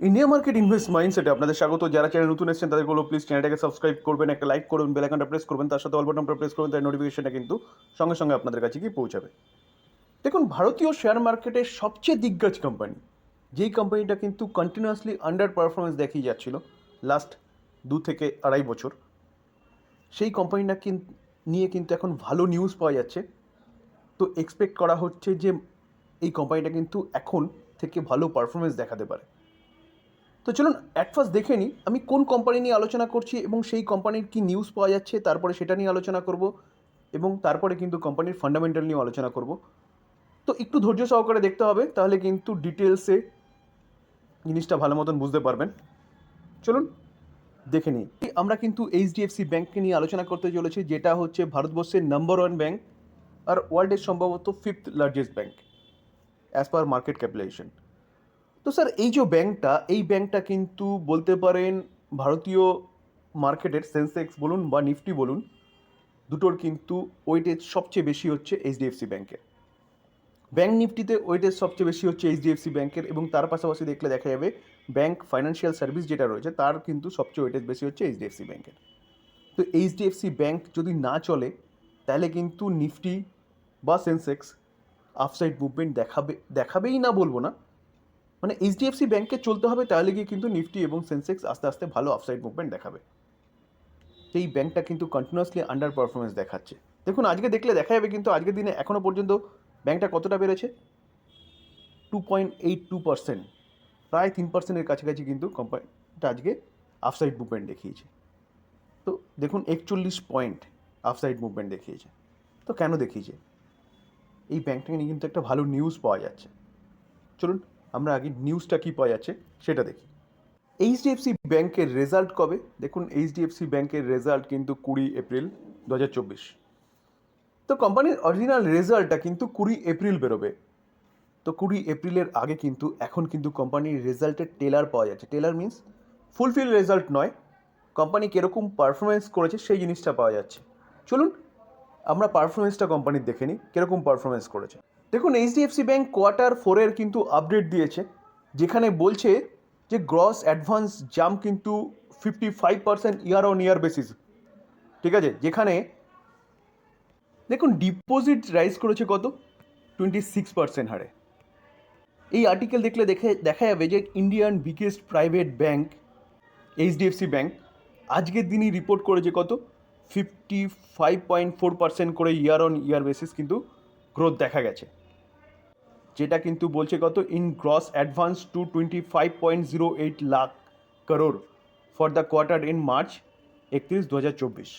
India market invest মাইন্ডসেটে আপনাদের স্বাগত। যারা চ্যানেল নতুন এসেছেন তাদের বলবো প্লিজ চ্যানেলটাকে সাবস্ক্রাইব করবেন, একটা লাইক করবেন, বেল আইকনটা প্রেস করবেন, তার সাথে অল বাটনটা প্রেস করবেন, তাই নোটিফিকেশনটা কিন্তু সঙ্গে সঙ্গে আপনাদের কাছে গিয়ে পৌঁছাবে। দেখুন, ভারতীয় শেয়ার মার্কেটের সবচেয়ে দিগ্গজ কোম্পানি, যেই কোম্পানিটা কিন্তু কন্টিনিউয়াসলি আন্ডার পারফরমেন্স দেখিয়ে যাচ্ছিল লাস্ট 2 থেকে আড়াই বছর, সেই কোম্পানিটা নিয়ে কিন্তু এখন ভালো নিউজ পাওয়া যাচ্ছে। তো এক্সপেক্ট করা হচ্ছে যে এই কোম্পানিটা কিন্তু এখন থেকে ভালো পারফরমেন্স দেখাতে পারে। তো চলুন অ্যাট ফার্স্ট দেখে নিই আমি কোন কোম্পানি নিয়ে আলোচনা করছি এবং সেই কোম্পানির কী নিউজ পাওয়া যাচ্ছে, তারপরে সেটা নিয়ে আলোচনা করব এবং তারপরে কিন্তু কোম্পানির ফান্ডামেন্টাল নিয়েও আলোচনা করব। তো একটু ধৈর্য সহকারে দেখতে হবে, তাহলে কিন্তু ডিটেলসে জিনিসটা ভালো মতন বুঝতে পারবেন। চলুন দেখে নিই। আমরা কিন্তু এইচডিএফসি ব্যাঙ্ককে নিয়ে আলোচনা করতে চলেছি, যেটা হচ্ছে ভারতবর্ষের নাম্বার 1 ব্যাঙ্ক আর ওয়ার্ল্ডের সম্ভবত 5th largest bank as per market capitalisation. তো স্যার, এই ব্যাংকটা কিন্তু বলতে পারেন ভারতীয় মার্কেটের সেন্সেক্স বলুন বা নিফটি বলুন, দুটোর কিন্তু ওয়েটেজ সবচেয়ে বেশি হচ্ছে এইচডিএফসি ব্যাংকের। ব্যাংক নিফটিতে ওয়েটেজ সবচেয়ে বেশি হচ্ছে এইচডিএফসি ব্যাংকের, এবং তার পাশাপাশি দেখলে দেখা যাবে ব্যাংক ফাইন্যান্সিয়াল সার্ভিস যেটা রয়েছে তার কিন্তু সবচেয়ে ওয়েটেজ বেশি হচ্ছে এইচডিএফসি ব্যাংকের। তো এইচডিএফসি ব্যাংক যদি না চলে, তাহলে কিন্তু নিফটি বা সেন্সেক্স আপসাইড মুভমেন্ট দেখাবেই না বলবো না, মানে এইচডিএফসি ব্যাংকে চলতে হবে, তাহলে গিয়ে কিন্তু নিফটি এবং সেন্সেক্স আস্তে আস্তে ভালো আপসাইড মুভমেন্ট দেখাবে। এই ব্যাংকটা কিন্তু কন্টিনিউয়াসলি আন্ডার পারফরমেন্স দেখাচ্ছে। দেখুন, আজকে দেখলে দেখা যাবে কিন্তু আজকের দিনে এখনও পর্যন্ত ব্যাংকটা কতটা বেড়েছে, 2.82%, প্রায় 3%-এর কাছাকাছি কিন্তু কোম্পানিটা আজকে আপসাইড মুভমেন্ট দেখিয়েছে। তো দেখুন, 41 পয়েন্ট আপসাইড মুভমেন্ট দেখিয়েছে। তো কেন দেখিয়েছে? এই ব্যাংকটাকে নিয়ে কিন্তু একটা ভালো নিউজ পাওয়া যাচ্ছে। চলুন আমরা আগে নিউজটা কী পাওয়া যাচ্ছে সেটা দেখি। এইচডিএফসি ব্যাংকের রেজাল্ট কবে? দেখুন, এইচডিএফসি ব্যাংকের রেজাল্ট কিন্তু 20 এপ্রিল 2024। তো কোম্পানির অরিজিনাল রেজাল্টটা কিন্তু 20 এপ্রিল বেরোবে। তো 20 এপ্রিলের আগে কিন্তু এখন কিন্তু কোম্পানির রেজাল্টের টেলার পাওয়া যাচ্ছে। টেলার মিন্স ফুলফিল রেজাল্ট নয়, কোম্পানি কীরকম পারফরমেন্স করেছে সেই জিনিসটা পাওয়া যাচ্ছে। চলুন আমরা পারফরমেন্সটা কোম্পানির দেখে নিই, কীরকম পারফরমেন্স করেছে। দেখুন, এইচডিএফসি ব্যাংক কোয়ার্টার 4-এর কিন্তু আপডেট দিয়েছে, যেখানে বলছে যে গ্রস অ্যাডভান্স জাম্প কিন্তু 55% ইয়ার অন ইয়ার বেসিস। ঠিক আছে, যেখানে দেখুন ডিপোজিট রাইজ করেছে কত, 26% হারে। এই আর্টিকেল দেখলে দেখা যাবে যে Indian biggest private bank HDFC bank আজকের দিনই রিপোর্ট করেছে কত, 55.4% করে ইয়ার অন ইয়ার বেসিস কিন্তু গ্রোথ দেখা গেছে, যেটা কিন্তু বলছে কত, in gross advance to 25.08 lakh crore for the quarter in March 31, 2024।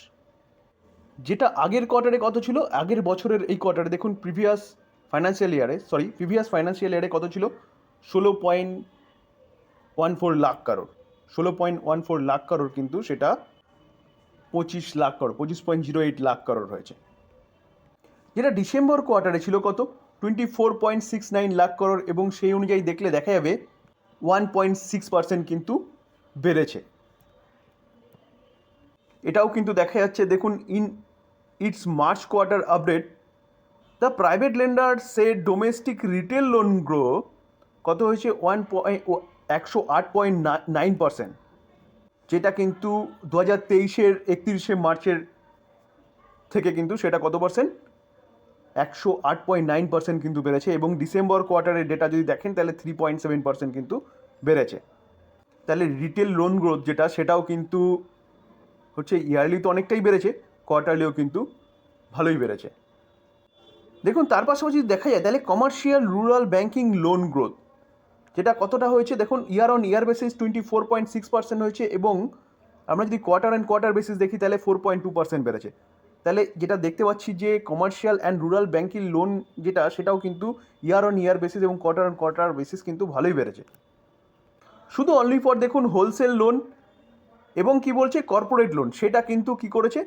যেটা আগের কোয়ার্টারে কত ছিল, আগের বছরের এই কোয়ার্টারে দেখুন প্রিভিয়াস ফাইন্যান্সিয়াল ইয়ারে কত ছিল, 16.14 লাখ করোড়। 16.14 লাখ করোড় কিন্তু সেটা 25 লাখ করোড়, 25.08 লাখ করোড় হয়েছে। যেটা ডিসেম্বর কোয়ার্টারে ছিল কত, 24.69 লাখ করোড়, এবং সেই অনুযায়ী দেখলে দেখা যাবে 1.6% কিন্তু বেড়েছে। এটাও কিন্তু দেখা যাচ্ছে, দেখুন in it's March quarter update the private lender say domestic retail loan grow কত হয়েছে, 108.9%, যেটা কিন্তু 2023-এর 31শে মার্চের থেকে কিন্তু সেটা কত পার্সেন্ট, 108.9% কিন্তু বেড়েছে, এবং ডিসেম্বর কোয়ার্টারের ডেটা যদি দেখেন তাহলে 3.7% কিন্তু বেড়েছে। তাহলে রিটেল লোন গ্রোথ যেটা, সেটাও কিন্তু হচ্ছে ইয়ারলি তো অনেকটাই বেড়েছে, কোয়ার্টারলিও কিন্তু ভালোই বেড়েছে। দেখুন, তার পাশাপাশি দেখা যায় তাহলে commercial rural banking loan growth যেটা কতটা হয়েছে, দেখুন ইয়ার অন ইয়ার বেসিস 24.6% হয়েছে, এবং আমরা যদি কোয়ার্টার অ্যান্ড কোয়ার্টার বেসিস দেখি তাহলে 4.2% বেড়েছে। তাহলে যেটা দেখতে পাচ্ছি যে commercial and rural banking loan যেটা, সেটাও কিন্তু ইয়ার অন ইয়ার বেসিস এবং কোয়ার্টার অন কোয়ার্টার বেসিস কিন্তু ভালোই বেড়েছে। শুধু অনলি ফর দেখুন হোলসেল লোন এবং কি বলছে কর্পোরেট লোন, সেটা কিন্তু কি করেছে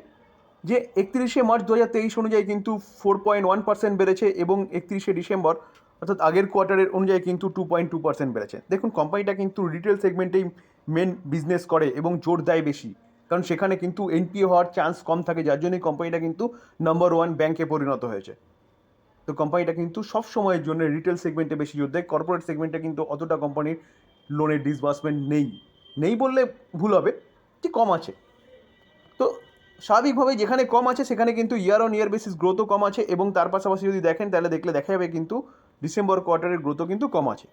যে 31শে মার্চ 2023 অনুযায়ী কিন্তু 4.1% বেড়েছে, এবং 31শে ডিসেম্বর অর্থাৎ আগের কোয়ার্টারের অনুযায়ী কিন্তু 2.2% বেড়েছে। দেখুন, কোম্পানিটা কিন্তু রিটেল সেগমেন্টেই মেন বিজনেস করে এবং জোর দেয় বেশি, কারণ সেখানে কিন্তু এনপিএ হওয়ার চান্স কম থাকে, যার জন্যই কোম্পানিটা কিন্তু নাম্বার 1 ব্যাংকে পরিণত হয়েছে। তো কোম্পানিটা কিন্তু সব সময়ের জন্য রিটেল সেগমেন্টে বেশি জোর দেয়, কর্পোরেট সেগমেন্টে কিন্তু অতটা কোম্পানির লোনের ডিসবার্সমেন্ট নেই বললে ভুল হবে, যে কম আছে। তো স্বাভাবিকভাবে যেখানে কম আছে সেখানে কিন্তু ইয়ার অন ইয়ার বেসিস গ্রোথও কম আছে, এবং তার পাশাপাশি যদি দেখেন তাহলে দেখা যাবে কিন্তু ডিসেম্বর কোয়ার্টারের গ্রোথও কিন্তু কম আছে।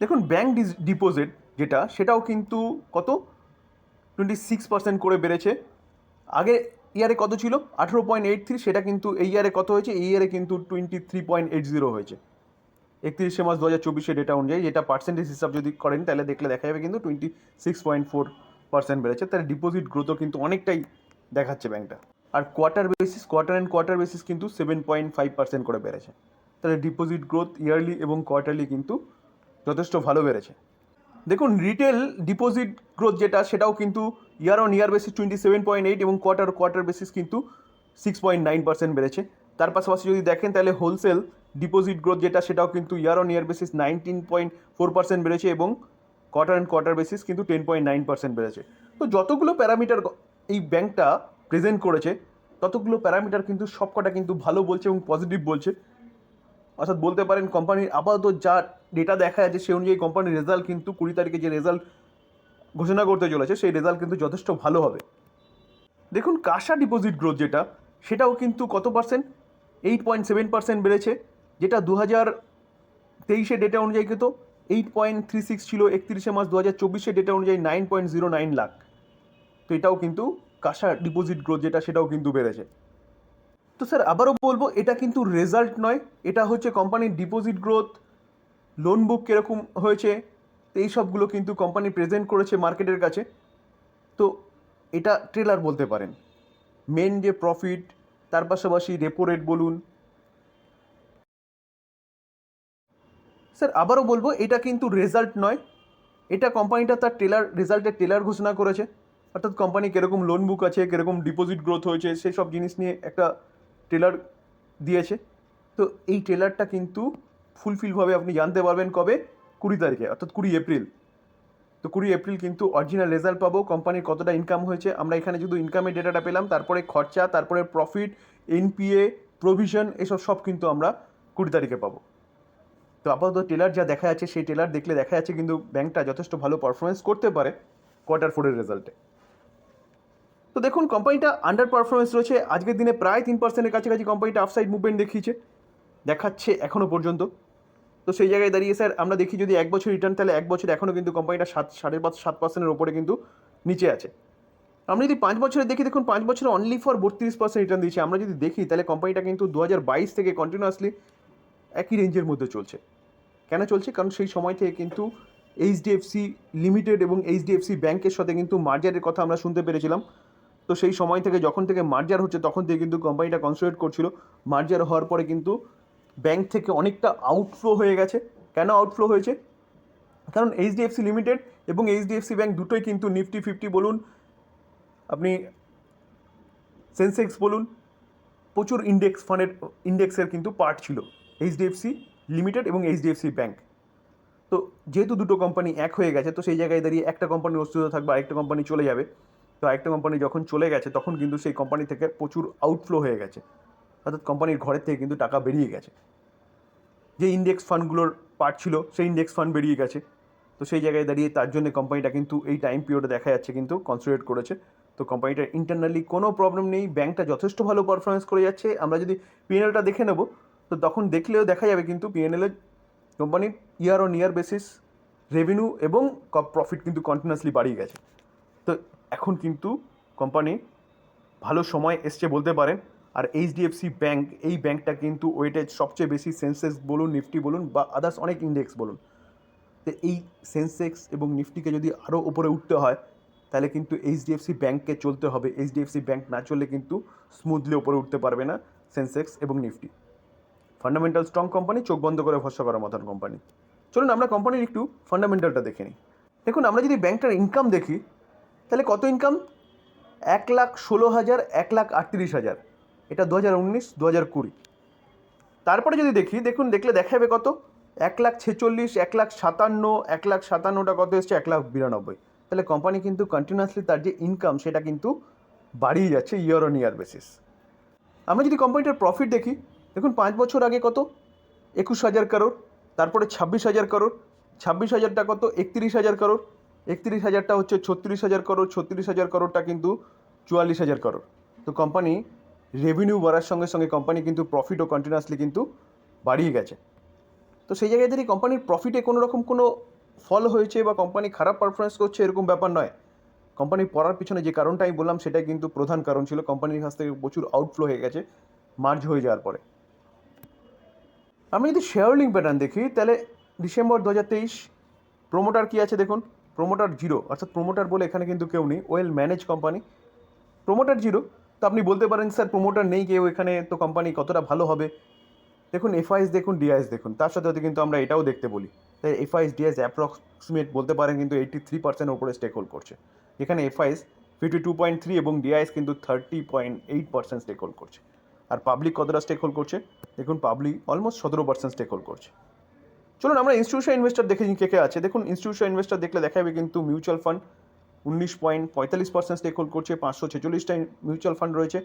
দেখুন ব্যাঙ্ক ডিপোজিট যেটা, সেটাও কিন্তু কত 26% করে বেড়েছে। আগে ইয়ারে কত ছিল 18.83, সেটা কিন্তু এই ইয়ারে কত হয়েছে, এই ইয়ারে কিন্তু 23.80 হয়েছে 31 মার্চ 2024 ডেটা অনুযায়ী। যেটা পার্সেন্টেজ হিসাব যদি করেন তাহলে দেখা যাবে কিন্তু 26.4% বেড়েছে। তার ডিপোজিট গ্রোথও কিন্তু অনেকটাই দেখাচ্ছে ব্যাঙ্কটা। আর কোয়ার্টার অ্যান্ড কোয়ার্টার বেসিস কিন্তু 7.5% করে বেড়েছে। তাহলে ডিপোজিট গ্রোথ ইয়ারলি এবং কোয়ার্টারলি কিন্তু যথেষ্ট ভালো বেড়েছে। দেখুন রিটেল ডিপোজিট গ্রোথ যেটা, সেটাও কিন্তু ইয়ার অন ইয়ার বেসিস 27.8 এবং কোয়ার্টার বেসিস কিন্তু 6.9% বেড়েছে। তার পাশাপাশি যদি দেখেন তাহলে হোলসেল ডিপোজিট গ্রোথ যেটা, সেটাও কিন্তু ইয়ার অন ইয়ার বেসিস 19.4% বেড়েছে এবং কোয়ার্টার বেসিস কিন্তু 10.9% বেড়েছে। তো যতগুলো প্যারামিটার এই ব্যাংকটা প্রেজেন্ট করেছে, ততগুলো প্যারামিটার কিন্তু সবকটা কিন্তু ভালো বলছে এবং পজিটিভ বলছে। অর্থাৎ বলতে পারেন কোম্পানির আপাতত যা ডেটা দেখা যাচ্ছে সেই অনুযায়ী কোম্পানির রেজাল্ট কিন্তু 20 তারিখে যে রেজাল্ট ঘোষণা করতে চলেছে সেই রেজাল্ট কিন্তু যথেষ্ট ভালো হবে। দেখুন কাশা ডিপোজিট গ্রোথ যেটা, সেটাও কিন্তু কত পার্সেন্ট 8.7% বেড়েছে, যেটা 2023 ডেটা অনুযায়ী কিন্তু 8.36 ছিল 31 মার্চ 2024 ডেটা অনুযায়ী 9.09 লাখ। তো এটাও কিন্তু কাশা ডিপোজিট গ্রোথ যেটা, সেটাও কিন্তু বেড়েছে। তো স্যার আবারও বলবো, এটা কিন্তু রেজাল্ট নয়, এটা হচ্ছে কোম্পানির ডিপোজিট গ্রোথ, লোন বুক কীরকম হয়েছে, তো এই সবগুলো কিন্তু কোম্পানি প্রেজেন্ট করেছে মার্কেটের কাছে। তো এটা ট্রেলার বলতে পারেন। মেন যে প্রফিট, তার পাশাপাশি রেপো রেট বলুন। স্যার আবারও বলবো, এটা কিন্তু রেজাল্ট নয়, এটা কোম্পানিটা তার রেজাল্টের ট্রেলার ঘোষণা করেছে। অর্থাৎ কোম্পানি কীরকম লোন বুক আছে, কীরকম ডিপোজিট গ্রোথ হয়েছে, সেই সব জিনিস নিয়ে একটা ট্রেলার দিয়েছে। তো এই ট্রেলারটা কিন্তু ফুলফিলভাবে আপনি জানতে পারবেন কবে, 20 তারিখে, অর্থাৎ 20 এপ্রিল। তো 20 এপ্রিল কিন্তু অরিজিনাল রেজাল্ট পাবো, কোম্পানির কতটা ইনকাম হয়েছে। আমরা এখানে শুধু ইনকামের ডেটাটা পেলাম, তারপরে খরচা, তারপরে প্রফিট, এনপিএ, প্রভিশন, এসব সব কিন্তু আমরা 20 তারিখে পাবো। তো আপাতত ট্রেলার যা দেখা যাচ্ছে, সেই ট্রেলার দেখলে দেখা যাচ্ছে কিন্তু ব্যাংকটা যথেষ্ট ভালো পারফরমেন্স করতে পারে কোয়ার্টার 4 রেজাল্টে। তো দেখুন কোম্পানিটা আন্ডার পারফরমেন্স রয়েছে, আজকের দিনে প্রায় 3%-এর কাছাকাছি কোম্পানিটা আপসাইড মুভমেন্ট দেখাচ্ছে এখনও পর্যন্ত। তো সেই জায়গায় দাঁড়িয়ে স্যার আমরা দেখি যদি 1 বছর রিটার্ন, তাহলে 1 বছর এখনও কিন্তু কোম্পানিটা 7.5-7%-এর ওপরে কিন্তু নিচে আছে। আমরা যদি 5 বছরে দেখি, দেখুন 5 বছরে অনলি ফর 32% রিটার্ন দিয়েছে। আমরা যদি দেখি তাহলে কোম্পানিটা কিন্তু 2022 থেকে কন্টিনিউয়াসলি একই রেঞ্জের মধ্যে চলছে। কেন চলছে? কারণ সেই সময় থেকে কিন্তু এইচডিএফসি লিমিটেড এবং এইচডিএফসি ব্যাংকের সাথে কিন্তু মার্জারের কথা আমরা শুনতে পেরেছিলাম। তো সেই সময় থেকে যখন থেকে মার্জার হচ্ছে, তখন থেকে কিন্তু কোম্পানিটা কনসোলিডেট করছিল। মার্জার হওয়ার পরে কিন্তু ব্যাংক থেকে অনেকটা আউটফ্লো হয়ে গেছে। কেন আউটফ্লো হয়েছে? কারণ এইচডিএফসি লিমিটেড এবং এইচডিএফসি ব্যাংক দুটোই কিন্তু নিফটি 50 বলুন, আপনি সেন্সেক্স বলুন, প্রচুর ইন্ডেক্সের কিন্তু পার্ট ছিল এইচডিএফসি লিমিটেড এবং এইচডিএফসি ব্যাংক। তো যেহেতু দুটো কোম্পানি এক হয়ে গেছে, তো সেই জায়গায় দাঁড়িয়ে একটা কোম্পানি অস্তিত্ব থাকবে, আরেকটা কোম্পানি চলে যাবে। তো আরেকটা কোম্পানি যখন চলে গেছে, তখন কিন্তু সেই কোম্পানি থেকে প্রচুর আউটফ্লো হয়ে গেছে, অর্থাৎ কোম্পানির ঘরের থেকে কিন্তু টাকা বেরিয়ে গেছে। যে ইন্ডেক্স ফান্ডগুলোর পার্ট ছিল, সেই ইন্ডেক্স ফান্ড বেরিয়ে গেছে। তো সেই জায়গায় দাঁড়িয়ে তার জন্য কোম্পানিটা কিন্তু এই টাইম পিরিয়ডে দেখা যাচ্ছে কিন্তু কনসোলিডেট করেছে। তো কোম্পানিটার ইন্টারনালি কোনো প্রবলেম নেই, ব্যাংকটা যথেষ্ট ভালো পারফরমেন্স করে যাচ্ছে। আমরা যদি পিএনএলটা দেখে নেব, তো তখন দেখলেও দেখা যাবে কিন্তু পিএনএলের কোম্পানির year on year basis revenue এবং প্রফিট কিন্তু কন্টিনিউয়াসলি বাড়িয়ে গেছে। তো এখন কিন্তু কোম্পানি ভালো সময় এসছে বলতে পারেন। আর এইচডিএফসি ব্যাংক, এই ব্যাংকটা কিন্তু ওয়েটেজ সবচেয়ে বেশি সেন্সেক্স বলুন, নিফটি বলুন বা আদার্স অনেক ইন্ডেক্স বলুন। তো এই সেন্সেক্স এবং নিফটিকে যদি আরও উপরে উঠতে হয়, তাহলে কিন্তু এইচডিএফসি ব্যাংককে চলতে হবে। এইচডিএফসি ব্যাংক না চললে কিন্তু স্মুথলি উপরে উঠতে পারবে না সেন্সেক্স এবং নিফটি। ফান্ডামেন্টাল স্ট্রং কোম্পানি, চোখ বন্ধ করে ভরসা করার মতন কোম্পানি। চলুন আমরা কোম্পানির একটু ফান্ডামেন্টালটা দেখে নিই। দেখুন আমরা যদি ব্যাংকটার ইনকাম দেখি, তাহলে কত ইনকাম? 1,16,000, 1,38,000। এটা 2019-2020। তারপরে যদি দেখি, দেখলে দেখা যাবে কত 1,46,000, 1,57,000, 1,57,000টা কত এসছে 1,92,000। তাহলে কোম্পানি কিন্তু কন্টিনিউয়াসলি তার যে ইনকাম সেটা কিন্তু বাড়িয়ে যাচ্ছে ইয়ার অন ইয়ার বেসিস। আমরা যদি কোম্পানিটার প্রফিট দেখি, দেখুন 5 বছর আগে কত 21,000 crore, তারপরে 26,000 crore, 26,000 টাকা তো 31,000 করোড়, 31,000টা হচ্ছে 36,000 করোড়, 36,000 করোড়টা কিন্তু 44,000 করোড়। তো কোম্পানি রেভিনিউ বাড়ার সঙ্গে সঙ্গে কোম্পানি কিন্তু প্রফিটও কন্টিনিউয়াসলি কিন্তু বাড়িয়ে গেছে। তো সেই জায়গায় দাঁড়িয়ে কোম্পানির প্রফিটে কোনো রকম কোনো ফল হয়েছে বা কোম্পানি খারাপ পারফরমেন্স করছে এরকম ব্যাপার নয়। কোম্পানি পড়ার পিছনে যে কারণটা আমি বললাম সেটাই কিন্তু প্রধান কারণ ছিল, কোম্পানির কাছ থেকে প্রচুর আউটফ্লো হয়ে গেছে মার্জ হয়ে যাওয়ার পরে। আমি যদি শেয়ার হোল্ডিং প্যাটার্ন দেখি তাহলে ডিসেম্বর 2023 প্রোমোটার কী আছে দেখুন, প্রোমোটার জিরো, অর্থাৎ প্রোমোটার বলে এখানে কিন্তু কেউ নেই, well manage company, promoter zero. তো আপনি বলতে পারেন স্যার প্রোমোটার নেই কেউ এখানে, তো কোম্পানি কতটা ভালো হবে। দেখুন এফআইএস দেখুন, ডিআইএস দেখুন, তার সাথে সাথে কিন্তু আমরা এটাও দেখতে বলি, তাই এফআইএস ডিআইএস অ্যাপ্রক্সিমেট বলতে পারেন কিন্তু 83% উপরে স্টেক হোল্ড করছে, যেখানে এফআইএস 52.3 এবং ডিআইএস কিন্তু 30.8% স্টেক হোল্ড করছে। আর পাবলিক কতটা স্টেক হোল্ড করছে দেখুন, পাবলিক অলমোস্ট 17% স্টেক হোল্ড করছে। চলুন আমরা ইনস্টিটিউশনাল ইনভেস্টর দেখে নিই কে কে আছে। দেখুন ইনস্টিটিউশনাল ইনভেস্টর দেখলে দেখা যাবে কিন্তু মিউচুয়াল ফান্ড 19.45% স্টেক হোল্ড করছে, 546টা মিউচুয়াল ফান্ড রয়েছে,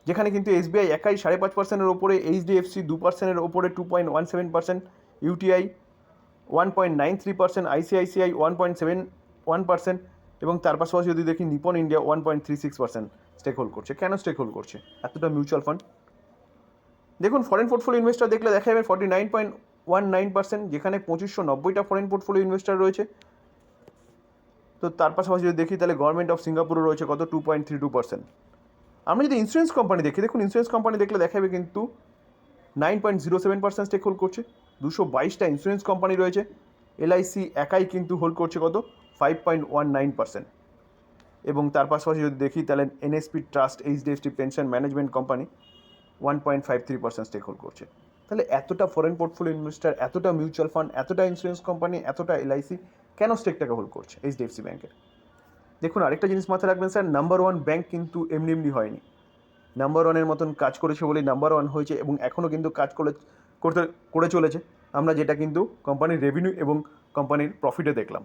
যেখানে কিন্তু এসবিআই একাই 5.5%-এর ওপরে, এইচডিএফসি 2%-এর ওপরে 2.17%, ইউটিআই 1.93%, আইসিআইসিআই 1.71%, এবং তার পাশাপাশি যদি দেখি নিপন ইন্ডিয়া 1.36% স্টেক হোল্ড করছে। কেন স্টেক হোল্ড করছে এতটা মিউচুয়াল ফান্ড? দেখুন ফরেন পোর্টফোলিও ইনভেস্টার দেখলে দেখা যাবে 49.19%, যেখানে 2590টা ফরেন পোর্টফোলিও ইনভেস্টার রয়েছে। তো তার পাশাপাশি যদি দেখি তাহলে গভর্নমেন্ট অফ সিঙ্গাপুরও রয়েছে কত, 2.32%। আমরা যদি ইন্স্যুরেন্স কোম্পানি দেখি, দেখুন ইন্স্যুরেন্স কোম্পানি দেখলে দেখা যাবে কিন্তু 9.07% স্টেক হোল্ড করছে, 222টা ইন্স্যুরেন্স কোম্পানি রয়েছে, এলআইসি একাই কিন্তু হোল্ড করছে কত, 5.19%। এবং তার পাশাপাশি যদি দেখি তাহলে NSP trust, HDFC pension management company 1.53% stake hold করছে। তাহলে এতটা ফরেন পোর্টফোলিও ইনভেস্টার, এতটা মিউচুয়াল ফান্ড, এতটা ইন্স্যুরেন্স কোম্পানি, এতটা এলআইসি কেন স্টেকটাকে হোল্ড করছে এইচডিএফসি ব্যাংকের? দেখুন আরেকটা জিনিস মাথায় রাখবেন স্যার, নাম্বার ওয়ান ব্যাংক কিন্তু এমনি এমনি হয়নি, নাম্বার ওয়ানের মতন কাজ করেছে বলেই নাম্বার ওয়ান হয়েছে, এবং এখনও কিন্তু কাজ করে চলেছে, আমরা যেটা কিন্তু কোম্পানির রেভিনিউ এবং কোম্পানির প্রফিটে দেখলাম।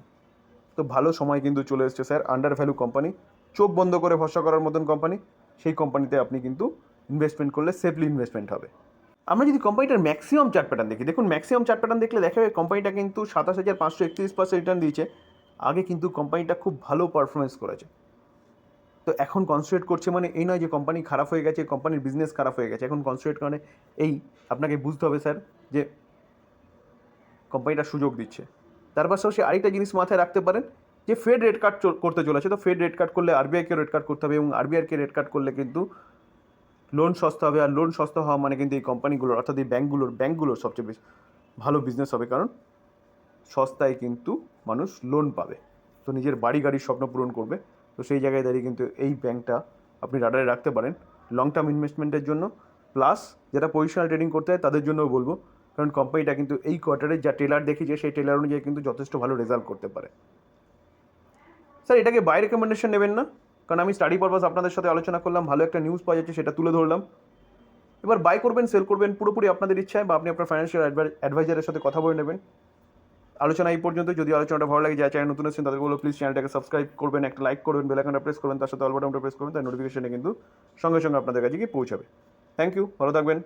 তো ভালো সময় কিন্তু চলে এসছে স্যার, আন্ডার ভ্যালু কোম্পানি, চোখ বন্ধ করে ভরসা করার মতন কোম্পানি, সেই কোম্পানিতে আপনি কিন্তু ইনভেস্টমেন্ট করলে সেফলি ইনভেস্টমেন্ট হবে। আমরা যদি কোম্পানিটার ম্যাক্সিমাম চার্ট প্যাটার্ন দেখি, দেখুন ম্যাক্সিমাম চার্ট প্যাটার্ন দেখলে দেখা যাবে কোম্পানিটা কিন্তু 27,531% রিটার্ন দিয়েছে। আগে কিন্তু কোম্পানিটা খুব ভালো পারফরমেন্স করেছে। তো এখন কনসেন্ট্রেট করছে মানে এই নয় যে কোম্পানি খারাপ হয়ে গেছে, কোম্পানির বিজনেস খারাপ হয়ে গেছে, এখন কনসেন্ট্রেট মানে এই আপনাকে বুঝতে হবে স্যার যে কোম্পানিটা সুযোগ দিচ্ছে। তার পাশাপাশি আরেকটা জিনিস মাথায় রাখতে পারেন যে ফেড রেট কাট করতে চলেছে, তো ফেড রেট কাট করলে আরবিআইকে রেট কাট করতে হবে, এবং আরবিআইকে রেট কাট করলে কিন্তু লোন সস্তা হবে, আর লোন সস্তা হওয়া মানে কিন্তু এই কোম্পানিগুলোর অর্থাৎ এই ব্যাঙ্কগুলোর সবচেয়ে বেশি ভালো বিজনেস হবে, কারণ সস্তায় কিন্তু মানুষ লোন পাবে, তো নিজের বাড়ি গাড়ির স্বপ্ন পূরণ করবে। তো সেই জায়গায় দাঁড়িয়ে কিন্তু এই ব্যাংকটা আপনি রাডারে রাখতে পারেন লং টার্ম ইনভেস্টমেন্টের জন্য, প্লাস যারা পজিশনাল ট্রেডিং করতে হয় তাদের জন্যও বলবো, কারণ কোম্পানিটা কিন্তু এই কোয়ার্টারে যা টেলার দেখিয়েছে সেই টেলার অনুযায়ী কিন্তু যথেষ্ট ভালো রেজাল্ট করতে পারে। স্যার এটাকে বাই রেকমেন্ডেশন নেবেন না, কারণ আমি স্টাডি পারপাস আপনাদের সাথে আলোচনা করলাম, ভালো একটা নিউজ পাওয়া যাচ্ছে সেটা তুলে ধরলাম। এবার বাই করবেন সেল করবেন পুরোপুরি আপনাদের ইচ্ছায়, বা আপনি আপনার ফাইন্যান্সিয়াল অ্যাডভাইজারের সাথে কথা বলে নেবেন। আলোচনা এই পর্যন্ত। যদি আলোচনাটা ভালো লাগে, যারা চ্যানেল নতুন আছেন তাদের বলবো প্লিজ চ্যানেলটাকে সাবস্ক্রাইব করবেন, একটা লাইক করবেন, বেল আইকনটা প্রেস করবেন, তার সাথে অল বাটনটা প্রেস করবেন, তার নোটিফিকেশনে কিন্তু সঙ্গে সঙ্গে আপনাদের কাছে গিয়ে পৌঁছাবে। থ্যাংক ইউ, ভালো থাকবেন।